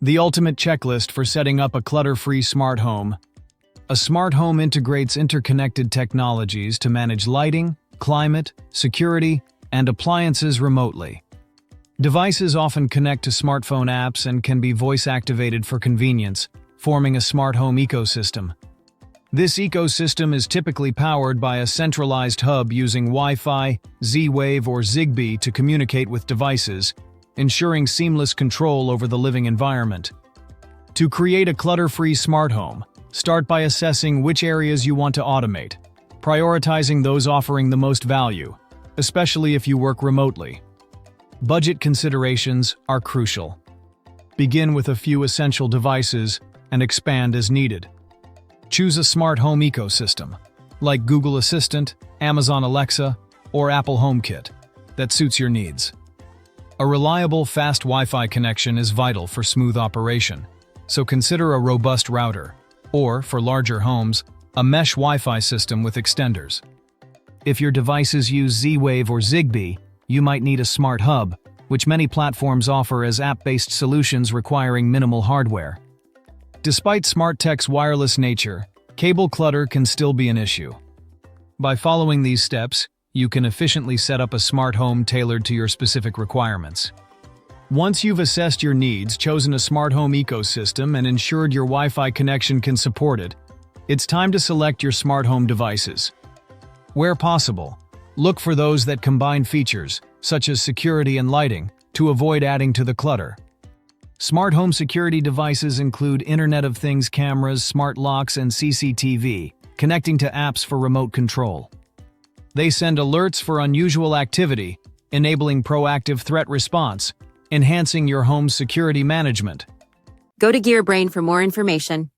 The ultimate checklist for setting up a clutter-free smart home. A smart home integrates interconnected technologies to manage lighting, climate, security, and appliances remotely. Devices often connect to smartphone apps and can be voice-activated for convenience, forming a smart home ecosystem. This ecosystem is typically powered by a centralized hub using Wi-Fi, Z-Wave, or Zigbee to communicate with devices, ensuring seamless control over the living environment. To create a clutter-free smart home, start by assessing which areas you want to automate, prioritizing those offering the most value, especially if you work remotely. Budget considerations are crucial. Begin with a few essential devices and expand as needed. Choose a smart home ecosystem, like Google Assistant, Amazon Alexa, or Apple HomeKit, that suits your needs. A reliable, fast Wi-Fi connection is vital for smooth operation, so consider a robust router, or, for larger homes, a mesh Wi-Fi system with extenders. If your devices use Z-Wave or Zigbee, you might need a smart hub, which many platforms offer as app-based solutions requiring minimal hardware. Despite smart tech's wireless nature, cable clutter can still be an issue. By following these steps, you can efficiently set up a smart home tailored to your specific requirements. Once you've assessed your needs, chosen a smart home ecosystem, and ensured your Wi-Fi connection can support it, it's time to select your smart home devices. Where possible, look for those that combine features, such as security and lighting, to avoid adding to the clutter. Smart home security devices include Internet of Things cameras, smart locks, and CCTV, connecting to apps for remote control. They send alerts for unusual activity, enabling proactive threat response, enhancing your home's security management. Go to GearBrain for more information.